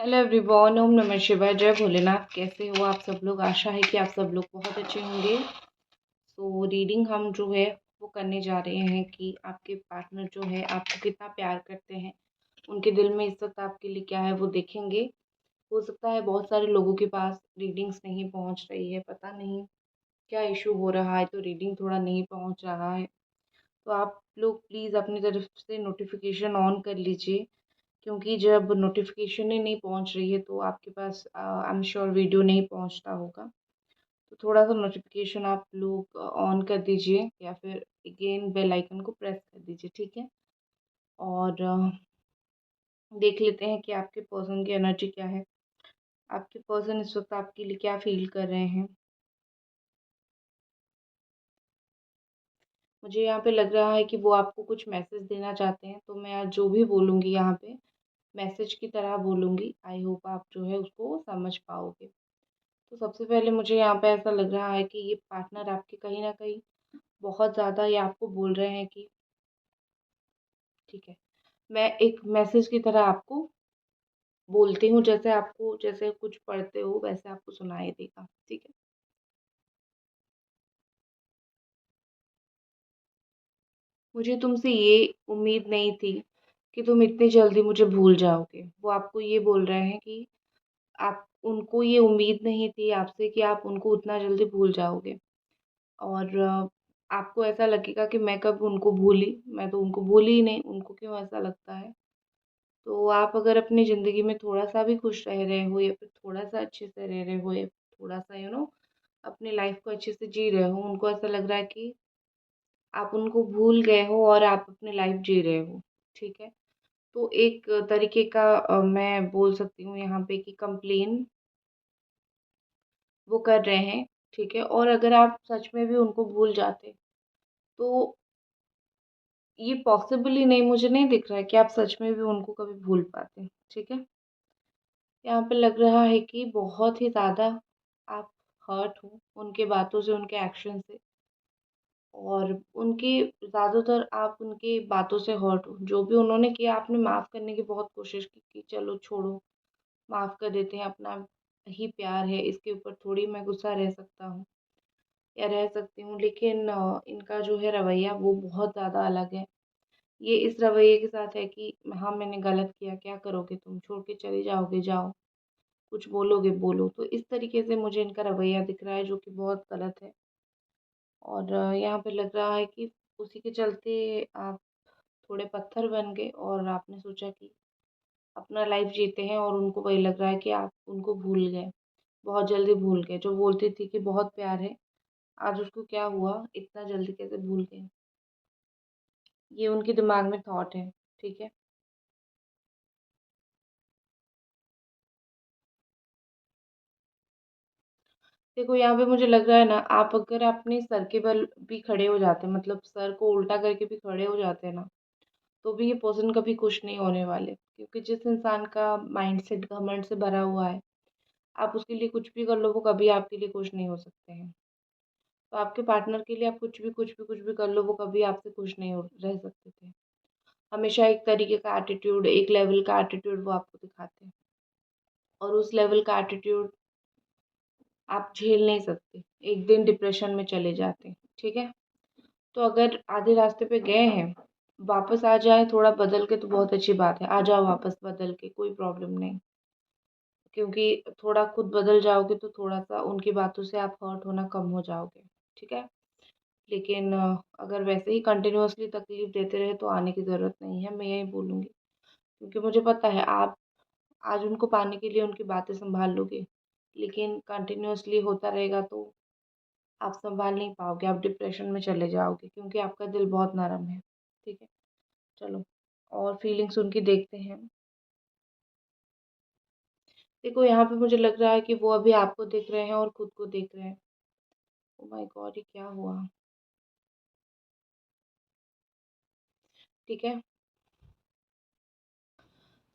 Hello everyone, ओम नमः शिवाय, जय भोलेनाथ। कैसे हो आप सब लोग? आशा है कि आप सब लोग बहुत अच्छे होंगे। सो रीडिंग हम जो है वो करने जा रहे हैं कि आपके पार्टनर जो है आपको कितना प्यार करते हैं, उनके दिल में इस वक्त आपके लिए क्या है वो देखेंगे। हो सकता है बहुत सारे लोगों के पास रीडिंग्स नहीं पहुंच रही है, पता नहीं क्या इशू हो रहा है, तो रीडिंग थोड़ा नहीं पहुंच रहा है। तो आप लोग प्लीज़ अपनी तरफ से नोटिफिकेशन ऑन कर लीजिए, क्योंकि जब नोटिफिकेशन ही नहीं पहुंच रही है तो आपके पास आई एम श्योर वीडियो नहीं पहुंचता होगा। तो थोड़ा सा नोटिफिकेशन आप लोग ऑन कर दीजिए या फिर अगेन बेल आइकन को प्रेस कर दीजिए, ठीक है। और देख लेते हैं कि आपके पर्सन की एनर्जी क्या है, आपके पर्सन इस वक्त आपके लिए क्या फील कर रहे हैं। मुझे यहाँ पे लग रहा है कि वो आपको कुछ मैसेज देना चाहते हैं, तो मैं आज जो भी बोलूँगी यहाँ पे मैसेज की तरह बोलूँगी। आई होप आप जो है उसको समझ पाओगे। तो सबसे पहले मुझे यहाँ पे ऐसा लग रहा है कि ये पार्टनर आपके कहीं न कहीं बहुत ज़्यादा ये आपको बोल रहे हैं कि ठीक है, मैं एक मैसेज की तरह आपको बोलती हूँ, जैसे आपको जैसे कुछ पढ़ते हो वैसे आपको सुनाई देगा, ठीक है। मुझे तुमसे ये उम्मीद नहीं थी कि तुम इतनी जल्दी मुझे भूल जाओगे। वो आपको ये बोल रहे हैं कि आप उनको ये उम्मीद नहीं थी आपसे कि आप उनको उतना जल्दी भूल जाओगे। और आपको ऐसा लगेगा कि मैं कब उनको भूली, मैं तो उनको भूली ही नहीं, उनको क्यों ऐसा लगता है। तो आप अगर अपनी ज़िंदगी में थोड़ा-सा भी खुश रह रहे हो या फिर थोड़ा-सा अच्छे से रह रहे हो या थोड़ा-सा अपनी लाइफ़ को अच्छे से जी रहे हो, उनको ऐसा लग रहा है कि आप उनको भूल गए हो और आप अपनी लाइफ़ जी रहे हो, ठीक है। तो एक तरीके का मैं बोल सकती हूँ यहाँ पे कि कंप्लेन वो कर रहे हैं, ठीक है। और अगर आप सच में भी उनको भूल जाते, तो ये पॉसिबल ही नहीं, मुझे नहीं दिख रहा है कि आप सच में भी उनको कभी भूल पाते, ठीक है। यहाँ पे लग रहा है कि बहुत ही ज़्यादा आप हर्ट हो उनके बातों से, उनके एक्शन से, और उनकी ज़्यादातर आप उनकी बातों से हर्ट हो। जो भी उन्होंने किया आपने माफ़ करने की बहुत कोशिश की कि चलो छोड़ो, माफ़ कर देते हैं, अपना ही प्यार है, इसके ऊपर थोड़ी मैं गुस्सा रह सकता हूँ या रह सकती हूँ। लेकिन इनका जो है रवैया वो बहुत ज़्यादा अलग है। ये इस रवैये के साथ है कि हाँ, मैंने गलत किया, क्या करोगे तुम? छोड़ के चले जाओगे, जाओ। कुछ बोलोगे, बोलो। तो इस तरीके से मुझे इनका रवैया दिख रहा है, जो कि बहुत गलत है। और यहाँ पे लग रहा है कि उसी के चलते आप थोड़े पत्थर बन गए और आपने सोचा कि अपना लाइफ जीते हैं, और उनको वही लग रहा है कि आप उनको भूल गए, बहुत जल्दी भूल गए। जो बोलती थी कि बहुत प्यार है, आज उसको क्या हुआ, इतना जल्दी कैसे भूल गए? ये उनके दिमाग में थॉट है, ठीक है। देखो यहाँ पे मुझे लग रहा है ना, आप अगर अपने सर के बल भी खड़े हो जाते, मतलब सर को उल्टा करके भी खड़े हो जाते हैं ना, तो भी ये पर्सन कभी खुश नहीं होने वाले, क्योंकि जिस इंसान का माइंडसेट घमंड से भरा हुआ है, आप उसके लिए कुछ भी कर लो, वो कभी आपके लिए खुश नहीं हो सकते हैं। तो आपके पार्टनर के लिए आप कुछ भी कर लो, वो कभी आपसे खुश नहीं हो रह सकते थे। हमेशा एक तरीके का एटीट्यूड, एक लेवल का एटीट्यूड वो आपको दिखाते हैं, और उस लेवल का एटीट्यूड आप झेल नहीं सकते। एक दिन डिप्रेशन में चले जाते हैं, ठीक है। तो अगर आधे रास्ते पे गए हैं, वापस आ जाए थोड़ा बदल के तो बहुत अच्छी बात है। आ जाओ वापस बदल के, कोई प्रॉब्लम नहीं। क्योंकि थोड़ा खुद बदल जाओगे तो थोड़ा-सा उनकी बातों से आप हर्ट होना कम हो जाओगे, ठीक है? लेकिन अगर वैसे ही कंटिन्यूअसली तकलीफ़ देते रहे तो आने की ज़रूरत नहीं है, मैं यही बोलूँगी। क्योंकि मुझे पता है आप आज उनको पाने के लिए उनकी बातें सँभाल लोगे, लेकिन कंटिन्यूअसली होता रहेगा तो आप सँभाल नहीं पाओगे, आप डिप्रेशन में चले जाओगे, क्योंकि आपका दिल बहुत नरम है, ठीक है? चलो, और फीलिंग्स उनकी देखते हैं। देखो यहाँ पे मुझे लग रहा है कि वो अभी आपको देख रहे हैं और खुद को देख रहे हैं। Oh my God! ये क्या हुआ? ठीक है,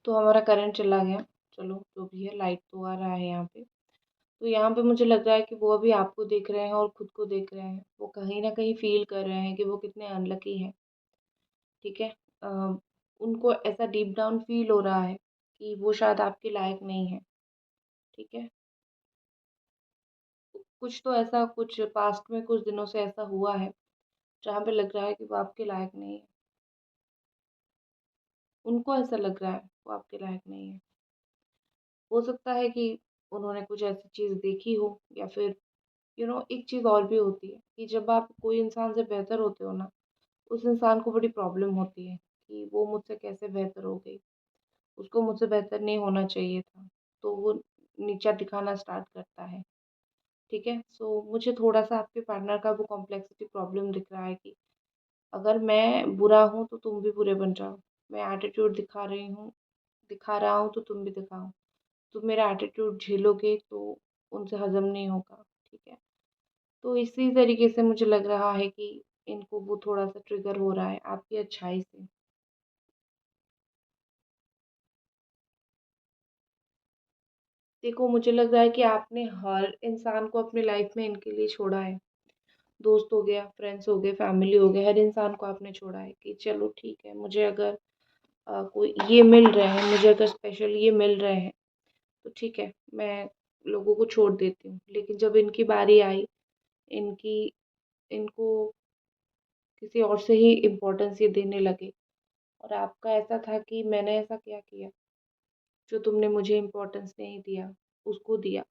तो हमारा करंट चला गया। चलो जो भी है, लाइट तो आ रहा है यहाँ पे। तो यहाँ पे मुझे लग रहा है कि वो अभी आपको देख रहे हैं और खुद को देख रहे हैं। वो कहीं न कहीं फ़ील कर रहे हैं कि वो कितने अनलकी हैं, ठीक है? अ, उनको ऐसा डीप डाउन फ़ील हो रहा है कि वो शायद आपके लायक नहीं है, ठीक है? कुछ तो ऐसा कुछ पास्ट में कुछ दिनों से ऐसा हुआ है, जहाँ पे लग रहा है कि वो आपके लायक नहीं है। उनको ऐसा लग रहा है वो आपके लायक नहीं है। हो सकता है कि उन्होंने कुछ ऐसी चीज़ देखी हो, या फिर एक चीज़ और भी होती है कि जब आप कोई इंसान से बेहतर होते हो ना, उस इंसान को बड़ी प्रॉब्लम होती है कि वो मुझसे कैसे बेहतर हो गई, उसको मुझसे बेहतर नहीं होना चाहिए था। तो वो नीचा दिखाना स्टार्ट करता है, ठीक है? सो मुझे थोड़ा-सा आपके पार्टनर का वो कॉम्प्लेक्सिटी प्रॉब्लम दिख रहा है कि अगर मैं बुरा हूँ तो तुम भी बुरे बन जाओ। मैं एटीट्यूड दिखा रहा हूँ तो तुम भी दिखाओ। तुम मेरा एटीट्यूड झेलोगे तो उनसे हज़म नहीं होगा, ठीक है? तो इसी तरीके से मुझे लग रहा है कि इनको वो थोड़ा-सा ट्रिगर हो रहा है आपकी अच्छाई से। देखो, मुझे लग रहा है कि आपने हर इंसान को अपनी लाइफ़ में इनके लिए छोड़ा है। दोस्त हो गया, फ्रेंड्स हो गए, फैमिली हो गए, हर इंसान को आपने छोड़ा है कि चलो ठीक है, मुझे अगर कोई ये मिल रहे हैं, मुझे अगर स्पेशल ये मिल रहे हैं, तो ठीक है, मैं लोगों को छोड़ देती हूँ। लेकिन जब इनकी बारी आई, इनकी इनको किसी और से ही इम्पोर्टेंस ये देने लगे, और आपका ऐसा था कि मैंने ऐसा क्या किया जो तुमने मुझे इम्पोर्टेंस नहीं दिया, उसको दिया,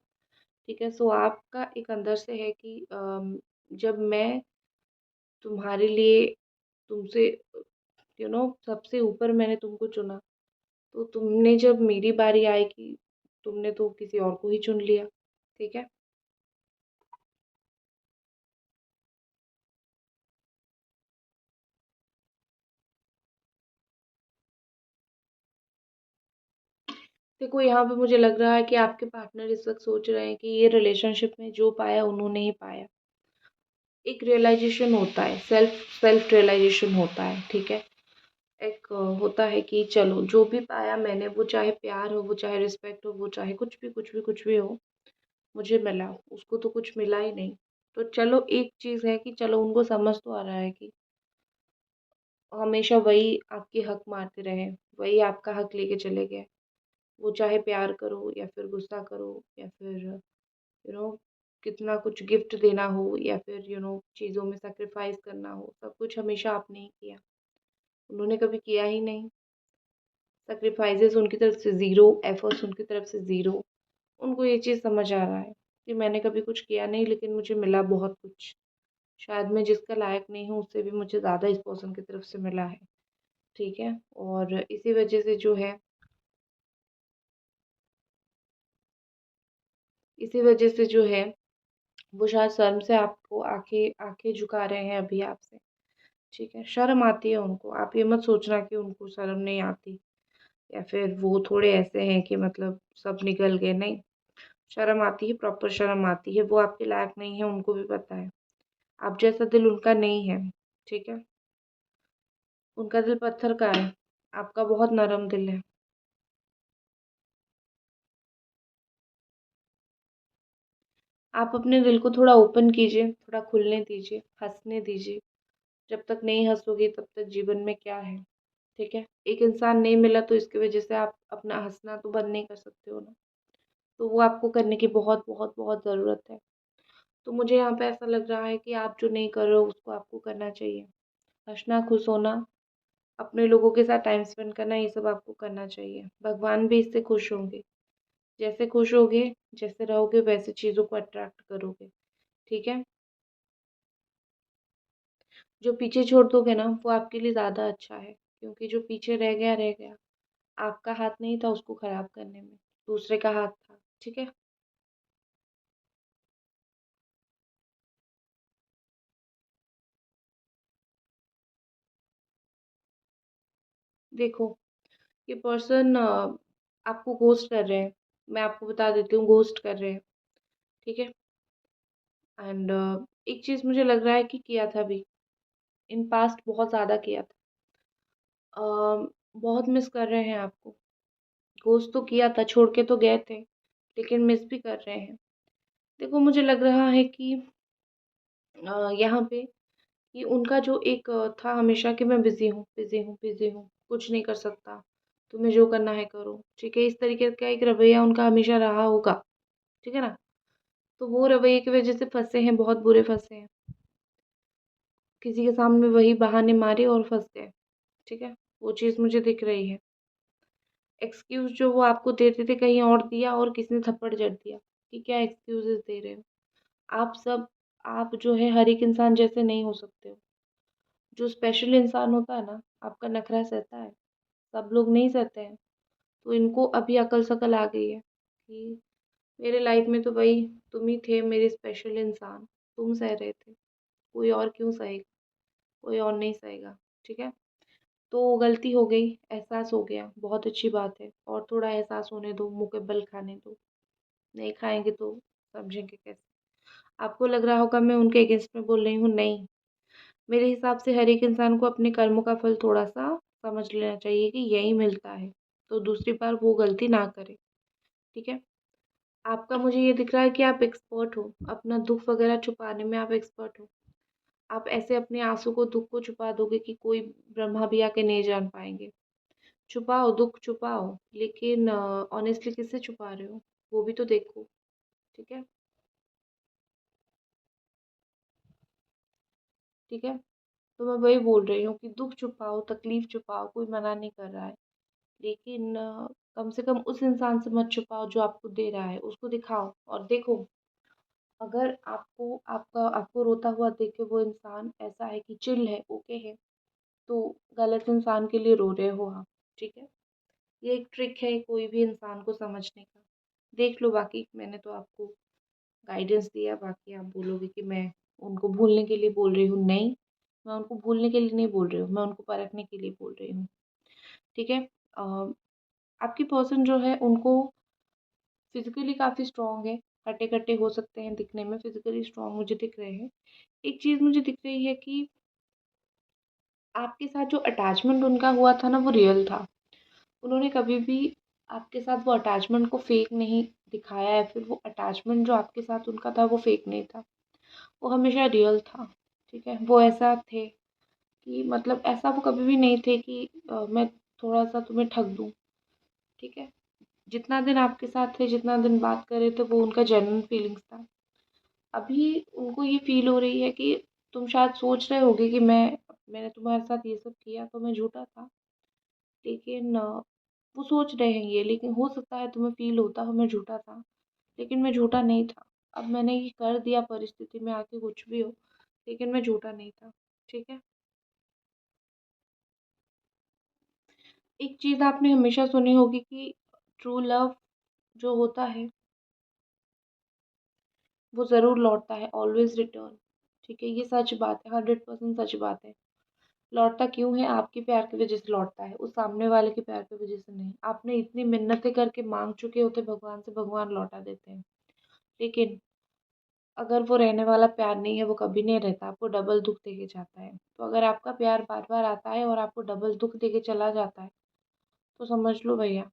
ठीक है? सो आपका एक अंदर से है कि जब मैं तुम्हारे लिए तुमसे सबसे ऊपर मैंने तुमको चुना, तो तुमने जब मेरी बारी आई कि तुमने तो किसी और को ही चुन लिया, ठीक है? देखो, यहाँ पे मुझे लग रहा है कि आपके पार्टनर इस वक़्त सोच रहे हैं कि ये रिलेशनशिप में जो पाया उन्होंने ही पाया। एक रियलाइज़ेशन होता है, सेल्फ रियलाइज़ेशन होता है, ठीक है? एक होता है कि चलो जो भी पाया मैंने, वो चाहे प्यार हो, वो चाहे रिस्पेक्ट हो, वो चाहे कुछ भी हो, मुझे मिला। उसको तो कुछ मिला ही नहीं। तो चलो एक चीज़ है कि चलो उनको समझ तो आ रहा है कि हमेशा वही आपके हक मारते रहे, वही आपका हक लेके चले गए। वो चाहे प्यार करो या फिर गुस्सा करो, या फिर नो कितना कुछ गिफ्ट देना हो, या फिर चीज़ों में सैक्रिफाइस करना हो, सब कुछ हमेशा आपने ही किया। उन्होंने कभी किया ही नहीं। सैक्रिफाइसेस उनकी तरफ से ज़ीरो, एफर्ट्स उनकी तरफ से ज़ीरो। उनको ये चीज़ समझ आ रहा है कि मैंने कभी कुछ किया नहीं, लेकिन मुझे मिला बहुत कुछ। शायद मैं जिसका लायक नहीं हूँ उससे भी मुझे ज़्यादा इस पर्सन की तरफ से मिला है, ठीक है? और इसी वजह से जो है वो शायद शर्म से आपको आंखें आंखें झुका रहे हैं अभी आपसे, ठीक है? शर्म आती है उनको। आप ये मत सोचना कि उनको शर्म नहीं आती, या फिर वो थोड़े ऐसे हैं कि मतलब सब निकल गए, नहीं। शर्म आती है, प्रॉपर शर्म आती है। वो आपके लायक नहीं है, उनको भी पता है। आप जैसा दिल उनका नहीं है, ठीक है? उनका दिल पत्थर का है, आपका बहुत नरम दिल है। आप अपने दिल को थोड़ा ओपन कीजिए, थोड़ा खुलने दीजिए, हँसने दीजिए। जब तक नहीं हँसोगे तब तक जीवन में क्या है, ठीक है? एक इंसान नहीं मिला तो इसकी वजह से आप अपना हँसना तो बंद नहीं कर सकते हो ना। तो वो आपको करने की बहुत, बहुत, बहुत ज़रूरत है। तो मुझे यहाँ पे ऐसा लग रहा है कि आप जो नहीं कर रहे हो उसको आपको करना चाहिए। हँसना, खुश होना, अपने लोगों के साथ टाइम स्पेंड करना, ये सब आपको करना चाहिए। भगवान भी इससे खुश होंगे। जैसे खुश होगे, जैसे रहोगे वैसे चीज़ों को अट्रैक्ट करोगे, ठीक है? जो पीछे छोड़ दोगे ना वो आपके लिए ज़्यादा अच्छा है, क्योंकि जो पीछे रह गया, रह गया। आपका हाथ नहीं था उसको खराब करने में, दूसरे का हाथ था, ठीक है? देखो, ये पर्सन आपको घोस्ट कर रहे हैं। मैं आपको बता देती हूँ, घोस्ट कर रहे हैं, ठीक है? एंड एक चीज़ मुझे लग रहा है कि किया था भी, इन पास्ट बहुत ज़्यादा किया था। बहुत मिस कर रहे हैं आपको। घोस्ट तो किया था, छोड़ के तो गए थे, लेकिन मिस भी कर रहे हैं। देखो, मुझे लग रहा है कि यहाँ पे कि उनका जो एक था हमेशा कि मैं बिज़ी हूँ, बिज़ी हूँ, बिज़ी हूँ, कुछ नहीं कर सकता, तुम्हें जो करना है करो, ठीक है। इस तरीके का एक रवैया उनका हमेशा रहा होगा, ठीक है ना। तो वो रवैये की वजह से फंसे हैं, बहुत बुरे फंसे हैं। किसी के सामने वही बहाने मारे और फंस गए, ठीक है। वो चीज़ मुझे दिख रही है। एक्सक्यूज़ जो वो आपको देते थे कहीं और दिया और किसी ने थप्पड़ जड़ दिया कि क्या एक्सक्यूज़ेज़ दे रहे हो। आप सब आप जो है हर एक इंसान जैसे नहीं हो सकते हो। जो स्पेशल इंसान होता है ना, आपका नखरा सहता है, सब लोग नहीं सहते हैं। तो इनको अभी अकल-शकल आ गई है कि मेरे लाइफ में तो भाई तुम ही थे मेरे स्पेशल इंसान, तुम सह रहे थे, कोई और क्यों सहेगा, कोई और नहीं सहेगा, ठीक है। तो गलती हो गई, एहसास हो गया, बहुत अच्छी बात है। और थोड़ा एहसास होने दो, मुँह के बल खाने दो, नहीं खाएंगे तो समझेंगे कैसे। आपको लग रहा होगा मैं उनके अगेंस्ट में बोल रही हूँ, नहीं। मेरे हिसाब से हर एक इंसान को अपने कर्मों का फल थोड़ा सा समझ लेना चाहिए कि यही मिलता है, तो दूसरी बार वो गलती ना करे, ठीक है। आपका मुझे ये दिख रहा है कि आप एक्सपर्ट हो, अपना दुख वगैरह छुपाने में आप एक्सपर्ट हो। आप ऐसे अपने आंसू को, दुख को छुपा दोगे कि कोई ब्रह्मा भी आके नहीं जान पाएंगे। छुपाओ, दुख छुपाओ, लेकिन ऑनेस्टली किससे छुपा रहे हो, वो भी तो देखो, ठीक है। ठीक है, तो मैं वही बोल रही हूँ कि दुख छुपाओ, तकलीफ छुपाओ, कोई मना नहीं कर रहा है। लेकिन कम से कम उस इंसान से मत छुपाओ जो आपको दे रहा है, उसको दिखाओ और देखो। अगर आपको रोता हुआ देख के वो इंसान ऐसा है कि चिल है, ओके है, तो गलत इंसान के लिए रो रहे हो आप, ठीक है। ये एक ट्रिक है कोई भी इंसान को समझने का। देख लो, बाकी मैंने तो आपको गाइडेंस दिया, बाकी आप बोलोगे कि मैं उनको भूलने के लिए बोल रही हूँ, नहीं। मैं उनको भूलने के लिए नहीं बोल रही हूँ, मैं उनको परखने के लिए बोल रही हूँ, ठीक है। आपकी पर्सन जो है उनको फिजिकली काफ़ी स्ट्रांग है, हट्टे-कट्टे हो सकते हैं दिखने में, फिजिकली स्ट्रांग मुझे दिख रहे हैं। एक चीज़ मुझे दिख रही है कि आपके साथ जो अटैचमेंट उनका हुआ था ना, वो रियल था। उन्होंने कभी भी आपके साथ वो अटैचमेंट को फेक नहीं दिखाया है, फिर वो अटैचमेंट जो आपके साथ उनका था वो फेक नहीं था, वो हमेशा रियल था, ठीक है। वो ऐसा थे कि मतलब ऐसा वो कभी भी नहीं थे कि मैं थोड़ा-सा तुम्हें ठग दूँ, ठीक है। जितना दिन आपके साथ थे, जितना दिन बात कर रहे थे, वो उनका जेन्युइन फीलिंग्स था। अभी उनको ये फ़ील हो रही है कि तुम शायद सोच रहे होगे कि मैंने तुम्हारे साथ ये सब किया तो मैं झूठा था। लेकिन वो सोच रहे हैं ये, लेकिन हो सकता है तुम्हें फ़ील होता हो मैं झूठा था, लेकिन मैं झूठा नहीं था। अब मैंने ये कर दिया परिस्थिति में आके कुछ भी हो, लेकिन मैं झूठा नहीं था, ठीक है। एक चीज़ आपने हमेशा सुनी होगी कि ट्रू लव जो होता है वो ज़रूर लौटता है, ऑलवेज़ रिटर्न, ठीक है। ये सच बात है, 100% सच बात है। लौटता क्यों है? आपके प्यार की वज़ह से लौटता है, उस सामने वाले के प्यार की वज़ह से नहीं। आपने इतनी मिन्नतें करके माँग चुके होते भगवान से, भगवान लौटा देते हैं। लेकिन अगर वो रहने वाला प्यार नहीं है, वो कभी नहीं रहता, आपको डबल दुःख देके जाता है। तो अगर आपका प्यार बार-बार आता है और आपको डबल दुःख देके चला जाता है, तो समझ लो भैया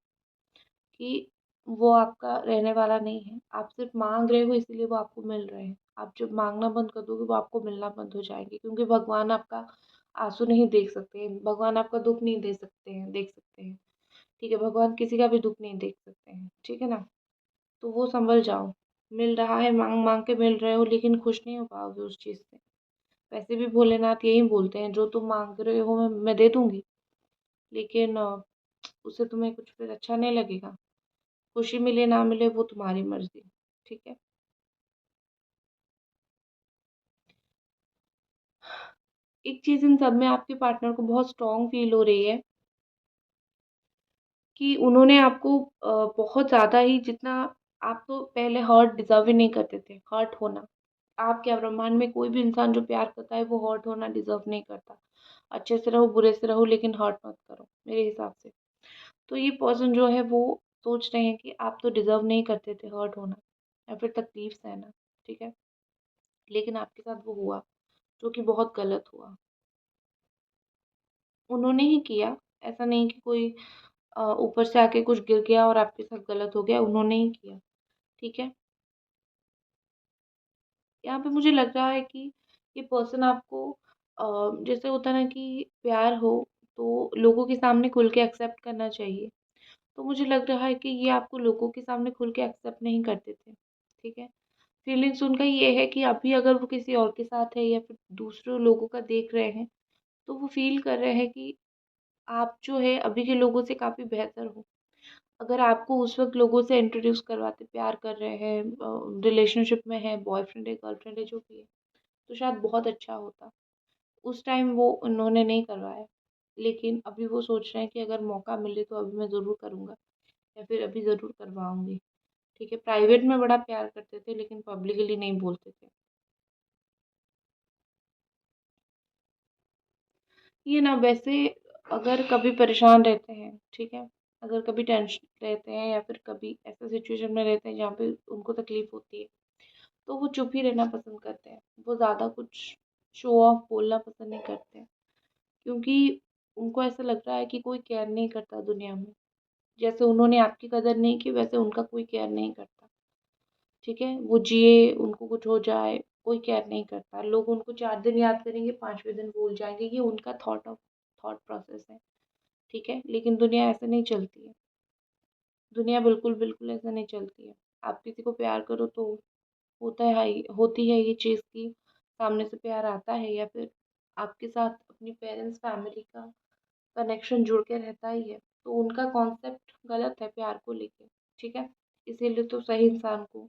कि वो आपका रहने वाला नहीं है। आप सिर्फ़ माँग रहे हो इसीलिए वो आपको मिल रहे हैं। आप जब माँगना बंद कर दोगे वो आपको मिलना बंद हो जाएँगे, क्योंकि भगवान आपका आँसू नहीं देख सकते हैं, भगवान आपका दुःख नहीं देख सकते हैं, ठीक है? भगवान किसी का भी दुःख नहीं देख सकते हैं, ठीक है ना? तो वो सँभल जाओ। मिल रहा है, माँग-माँग के मिल रहे हो, लेकिन खुश नहीं हो पाओगे उस चीज़ से। वैसे भी भोलेनाथ यही बोलते हैं, जो तुम माँग रहे हो मैं दे दूँगी, लेकिन उससे तुम्हें कुछ फिर अच्छा नहीं लगेगा। खुशी मिले ना मिले वो तुम्हारी मर्ज़ी, ठीक है? एक चीज़ इन सब में आपके पार्टनर को बहुत स्ट्रॉन्ग फ़ील हो रही है कि उन्होंने आपको बहुत ज़्यादा ही, जितना आप तो पहले हर्ट डिज़र्व ही नहीं करते थे, हर्ट होना। आप क्या, ब्रह्मांड में कोई भी इंसान जो प्यार करता है वो हर्ट होना डिज़र्व नहीं करता। अच्छे से रहो, बुरे से रहो, लेकिन हर्ट मत करो, मेरे हिसाब से। तो ये पर्सन जो है वो सोच रहे हैं कि आप तो डिज़र्व नहीं करते थे हर्ट होना या फिर तकलीफ़ सहना, ठीक है? लेकिन आपके साथ वो हुआ, जो कि बहुत गलत हुआ। उन्होंने ही किया, ऐसा नहीं कि कोई ऊपर से आके कुछ गिर गया और आपके साथ गलत हो गया, उन्होंने ही किया, ठीक है? यहाँ पे मुझे लग रहा है कि ये पर्सन आपको जैसे होता है ना कि प्यार हो, तो लोगों के सामने खुल के एक्सेप्ट करना चाहिए। तो मुझे लग रहा है कि ये आपको लोगों के सामने खुल के एक्सेप्ट नहीं करते थे, ठीक है। फीलिंग्स उनका ये है कि अभी अगर वो किसी और के साथ है या फिर दूसरे लोगों का देख रहे हैं, तो वो फील कर रहे हैं कि आप जो है अभी के लोगों से काफ़ी बेहतर हो। अगर आपको उस वक़्त लोगों से इंट्रोड्यूस करवाते, प्यार कर रहे हैं, रिलेशनशिप में है, बॉयफ्रेंड है, गर्लफ्रेंड है, जो भी है, तो शायद बहुत अच्छा होता। उस टाइम वो उन्होंने नहीं करवाया, लेकिन अभी वो सोच रहे हैं कि अगर मौका मिले तो अभी मैं ज़रूर करूँगा या फिर अभी ज़रूर करवाऊँगी, ठीक है। प्राइवेट में बड़ा प्यार करते थे लेकिन पब्लिकली नहीं बोलते थे। ये ना वैसे अगर कभी परेशान रहते हैं, ठीक है, अगर कभी टेंशन रहते हैं या फिर कभी ऐसे सिचुएशन में रहते हैं जहाँ पे उनको तकलीफ होती है, तो वो चुप ही रहना पसंद करते हैं। वो ज़्यादा कुछ शो ऑफ बोलना पसंद नहीं करते हैं, क्योंकि उनको ऐसा लग रहा है कि कोई केयर नहीं करता दुनिया में। जैसे उन्होंने आपकी कदर नहीं की, वैसे उनका कोई केयर नहीं करता, ठीक है। वो जिए, उनको कुछ हो जाए, कोई केयर नहीं करता। लोग उनको 4 दिन याद करेंगे, 5वें दिन भूल जाएँगे, ये उनका थॉट प्रोसेस है, ठीक है। लेकिन दुनिया ऐसे नहीं चलती है। दुनिया बिल्कुल ऐसे नहीं चलती है। आप किसी को प्यार करो तो होता है हाई होती है ये चीज़ कि सामने से प्यार आता है या फिर आपके साथ अपनी पेरेंट्स फैमिली का कनेक्शन जुड़ के रहता ही है। तो उनका कॉन्सेप्ट गलत है प्यार को लेके, ठीक है। इसीलिए तो सही इंसान को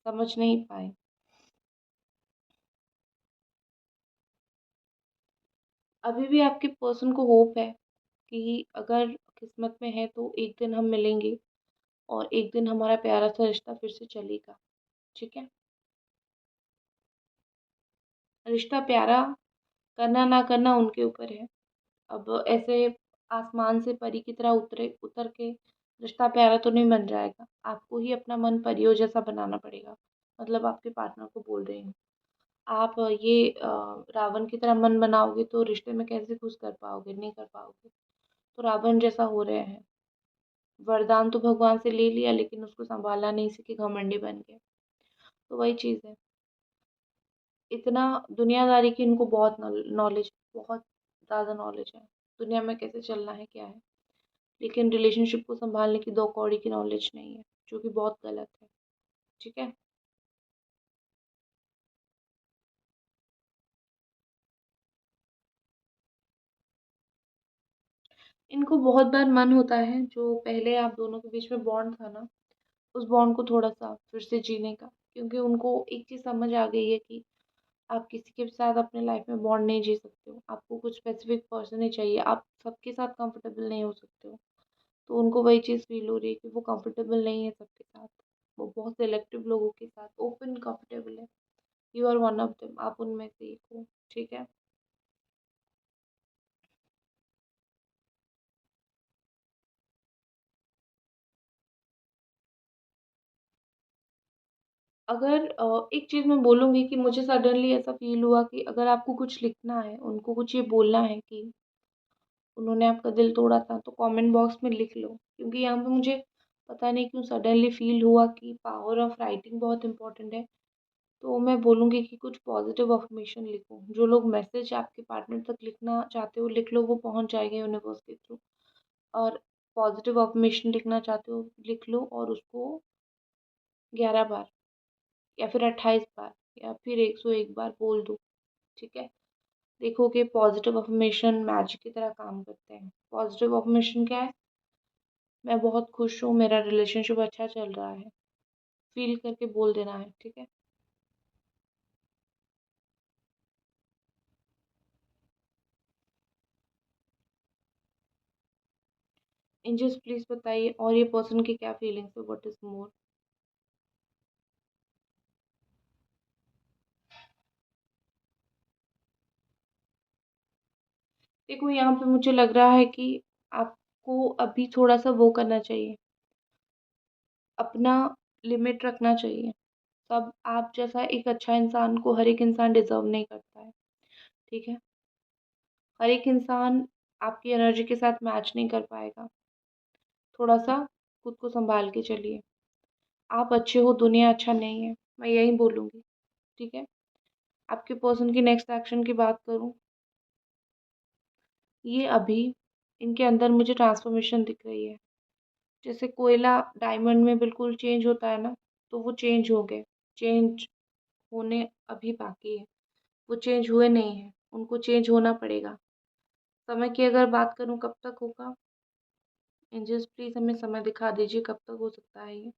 समझ नहीं पाए। अभी भी आपके पर्सन को होप है कि अगर किस्मत में है तो एक दिन हम मिलेंगे और एक दिन हमारा प्यारा सा रिश्ता फिर से चलेगा, ठीक है। रिश्ता प्यारा करना ना करना उनके ऊपर है। अब ऐसे आसमान से परी की तरह उतर के रिश्ता प्यारा तो नहीं बन जाएगा। आपको ही अपना मन परियों जैसा बनाना पड़ेगा। मतलब आपके पार्टनर को बोल रही हूँ। आप ये रावण की तरह मन बनाओगे तो रिश्ते में कैसे खुश कर पाओगे? नहीं कर पाओगे। तो रावण जैसा हो रहे हैं। वरदान तो भगवान से ले लिया लेकिन उसको सँभालना नहीं सीखे, घमंडी बन गए। तो वही चीज़ है। इतना दुनियादारी की इनको बहुत नॉलेज, बहुत ज़्यादा नॉलेज है। दुनिया में कैसे चलना है, क्या है। लेकिन रिलेशनशिप को सँभालने की 2 कौड़ी की नॉलेज नहीं है, जो कि बहुत गलत है, ठीक है? इनको बहुत बार मन होता है, जो पहले आप दोनों के बीच में बॉन्ड था ना, उस बॉन्ड को थोड़ा-सा फिर से जीने का। क्योंकि उनको एक चीज़ समझ आ गई है कि आप किसी के साथ अपने लाइफ़ में बॉन्ड नहीं जी सकते हो। आपको कुछ स्पेसिफ़िक पर्सन ही चाहिए, आप सबके साथ कंफर्टेबल नहीं हो सकते हो। तो उनको वही चीज़ फ़ील हो रही है कि वो कंफर्टेबल नहीं है सबके साथ। वो बहुत सिलेक्टिव लोगों के साथ ओपन कंफर्टेबल है। You are one of them, आप उनमें से एक हो, ठीक है? अगर एक चीज़ मैं बोलूँगी कि मुझे सडनली ऐसा फ़ील हुआ कि अगर आपको कुछ लिखना है, उनको कुछ ये बोलना है कि उन्होंने आपका दिल तोड़ा था, तो कमेंट बॉक्स में लिख लो। क्योंकि यहाँ पे मुझे पता नहीं क्यों सडनली फ़ील हुआ कि पावर ऑफ राइटिंग बहुत इम्पोर्टेंट है। तो मैं बोलूँगी कि कुछ पॉज़िटिव अफ़र्मेशन लिखो। जो लोग मैसेज आपके पार्टनर तक लिखना चाहते हो, लिख लो, वो पहुँच जाएगा यूनिवर्स के थ्रू। और पॉज़िटिव अफ़र्मेशन लिखना चाहते हो, लिख लो और उसको 11 बार या फिर 28 बार या फिर 101 बार बोल दो, ठीक है? देखोगे पॉज़िटिव अफ़र्मेशन मैजिक की तरह काम करते हैं। पॉज़िटिव अफ़र्मेशन क्या है? मैं बहुत खुश हूँ, मेरा रिलेशनशिप अच्छा चल रहा है। फ़ील करके बोल देना है, ठीक है? एंजल्स प्लीज़ बताइए और ये पर्सन की क्या फीलिंग्स है? What is more? देखो यहाँ पे मुझे लग रहा है कि आपको अभी थोड़ा-सा वो करना चाहिए, अपना लिमिट रखना चाहिए। सब आप जैसा एक अच्छा इंसान को हर एक इंसान डिज़र्व नहीं करता है, ठीक है? हर एक इंसान आपकी एनर्जी के साथ मैच नहीं कर पाएगा। थोड़ा-सा खुद को सँभाल के चलिए। आप अच्छे हो, दुनिया अच्छा नहीं है, मैं यही बोलूँगी, ठीक है? आपके पर्सन की नेक्स्ट एक्शन की बात करूँ, ये अभी इनके अंदर मुझे ट्रांसफॉर्मेशन दिख रही है। जैसे कोयला डायमंड में बिल्कुल चेंज होता है ना, तो वो चेंज हो गए। चेंज होने अभी बाकी है, वो चेंज हुए नहीं हैं, उनको चेंज होना पड़ेगा। समय की अगर बात करूँ कब तक होगा, एंजल्स प्लीज़ हमें समय दिखा दीजिए कब तक हो सकता है ये।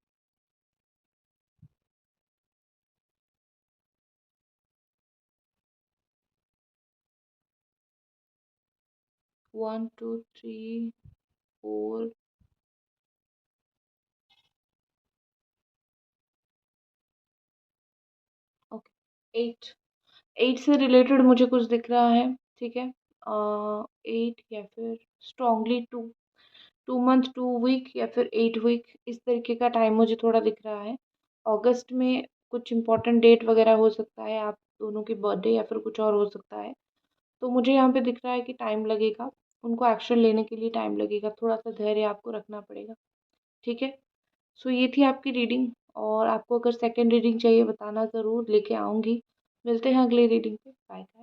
One two three four, okay, eight. Eight से रिलेटेड मुझे कुछ दिख रहा है, ठीक है। एट या फिर स्ट्रॉन्गली टू, 2 मंथ 2 वीक या फिर 8 वीक, इस तरीके का टाइम मुझे थोड़ा दिख रहा है। अगस्त में कुछ इम्पोर्टेंट डेट वगैरह हो सकता है, आप दोनों की बर्थडे या फिर कुछ और हो सकता है। तो मुझे यहाँ पे दिख रहा है कि टाइम लगेगा, उनको एक्शन लेने के लिए टाइम लगेगा, थोड़ा सा धैर्य आपको रखना पड़ेगा, ठीक है। सो ये थी आपकी रीडिंग, और आपको अगर सेकंड रीडिंग चाहिए बताना ज़रूर, लेके आऊँगी। मिलते हैं अगली रीडिंग पे। बाय।